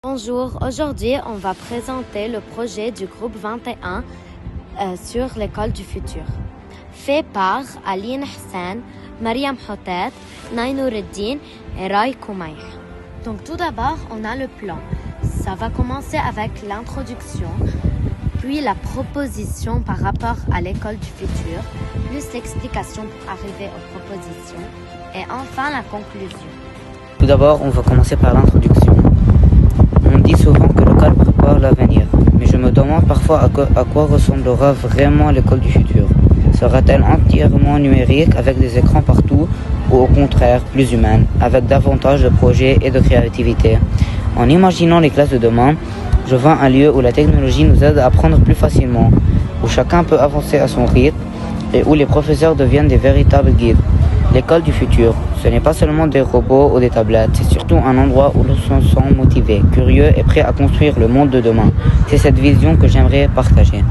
Bonjour, aujourd'hui on va présenter le projet du groupe 21 sur l'école du futur, fait par Aline Hassan, Mariam Hotet, Nainoureddin et Rai Koumaï. Donc tout d'abord on a le plan. Ça va commencer avec l'introduction, puis la proposition par rapport à l'école du futur, plus l'explication pour arriver aux propositions et enfin la conclusion. Tout d'abord, on va commencer par l'introduction. On dit souvent que l'école prépare l'avenir, mais je me demande parfois à quoi ressemblera vraiment l'école du futur. Sera-t-elle entièrement numérique avec des écrans partout ou au contraire plus humaine, avec davantage de projets et de créativité? En imaginant les classes de demain, je vois un lieu où la technologie nous aide à apprendre plus facilement, où chacun peut avancer à son rythme et où les professeurs deviennent des véritables guides. L'école du futur, ce n'est pas seulement des robots ou des tablettes, c'est surtout un endroit où l'on se sent motivé, curieux et prêt à construire le monde de demain. C'est cette vision que j'aimerais partager.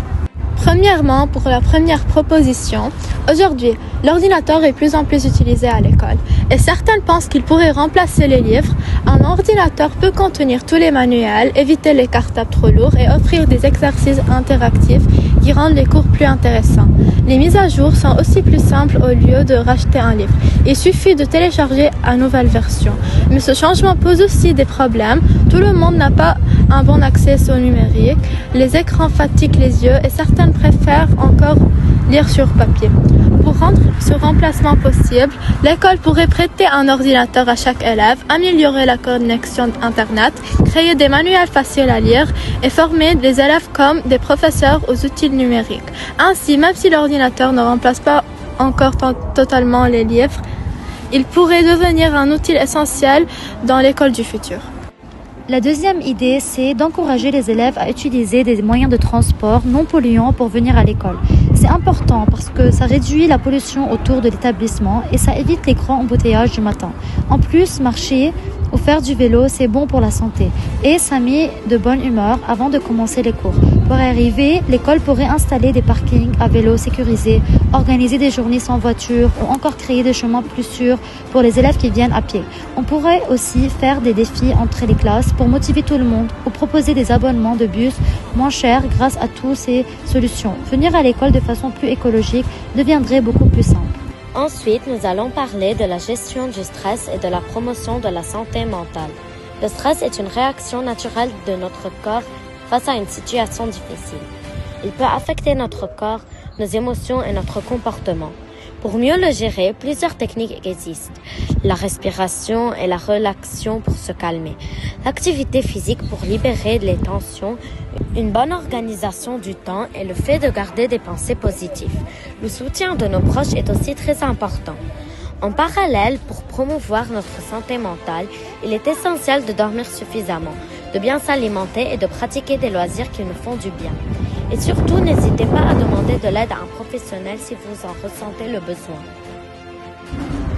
Premièrement, pour la première proposition, aujourd'hui, l'ordinateur est de plus en plus utilisé à l'école et certains pensent qu'il pourrait remplacer les livres. Un ordinateur peut contenir tous les manuels, éviter les cartables trop lourds et offrir des exercices interactifs qui rendent les cours plus intéressants. Les mises à jour sont aussi plus simples au lieu de racheter un livre. Il suffit de télécharger une nouvelle version. Mais ce changement pose aussi des problèmes. Tout le monde n'a pas un bon accès au numérique. Les écrans fatiguent les yeux et certains préfèrent encore lire sur papier. Pour rendre ce remplacement possible, l'école pourrait prêter un ordinateur à chaque élève, améliorer la connexion Internet, créer des manuels faciles à lire et former des élèves comme des professeurs aux outils numériques. Ainsi, même si l'ordinateur ne remplace pas encore totalement les livres, il pourrait devenir un outil essentiel dans l'école du futur. La deuxième idée, c'est d'encourager les élèves à utiliser des moyens de transport non polluants pour venir à l'école. C'est important parce que ça réduit la pollution autour de l'établissement et ça évite les grands embouteillages du matin. En plus, marcher ou faire du vélo, c'est bon pour la santé et ça met de bonne humeur avant de commencer les cours. Pour y arriver, l'école pourrait installer des parkings à vélo sécurisés, organiser des journées sans voiture ou encore créer des chemins plus sûrs pour les élèves qui viennent à pied. On pourrait aussi faire des défis entre les classes pour motiver tout le monde ou proposer des abonnements de bus moins chers grâce à toutes ces solutions. Venir à l'école de façon plus écologique deviendrait beaucoup plus simple. Ensuite, nous allons parler de la gestion du stress et de la promotion de la santé mentale. Le stress est une réaction naturelle de notre corps face à une situation difficile. Il peut affecter notre corps, nos émotions et notre comportement. Pour mieux le gérer, plusieurs techniques existent. La respiration et la relaxation pour se calmer. L'activité physique pour libérer les tensions. Une bonne organisation du temps et le fait de garder des pensées positives. Le soutien de nos proches est aussi très important. En parallèle, pour promouvoir notre santé mentale, il est essentiel de dormir suffisamment, de bien s'alimenter et de pratiquer des loisirs qui nous font du bien. Et surtout, n'hésitez pas à demander de l'aide à un professionnel si vous en ressentez le besoin.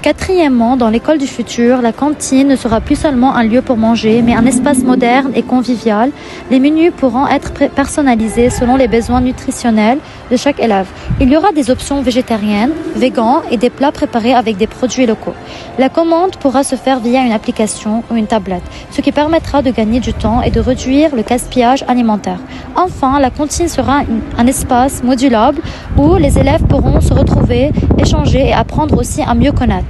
Quatrièmement, dans l'école du futur, la cantine ne sera plus seulement un lieu pour manger, mais un espace moderne et convivial. Les menus pourront être personnalisés selon les besoins nutritionnels de chaque élève. Il y aura des options végétariennes, véganes et des plats préparés avec des produits locaux. La commande pourra se faire via une application ou une tablette, ce qui permettra de gagner du temps et de réduire le gaspillage alimentaire. Enfin, la cantine sera un espace modulable où les élèves pourront se retrouver, échanger et apprendre aussi à mieux connaître.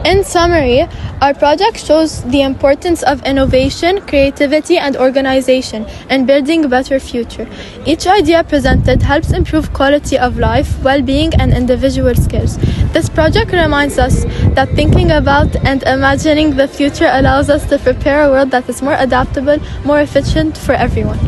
In summary, our project shows the importance of innovation, creativity, and organization in building a better future. Each idea presented helps improve quality of life, well-being, and individual skills. This project reminds us that thinking about and imagining the future allows us to prepare a world that is more adaptable, more efficient for everyone.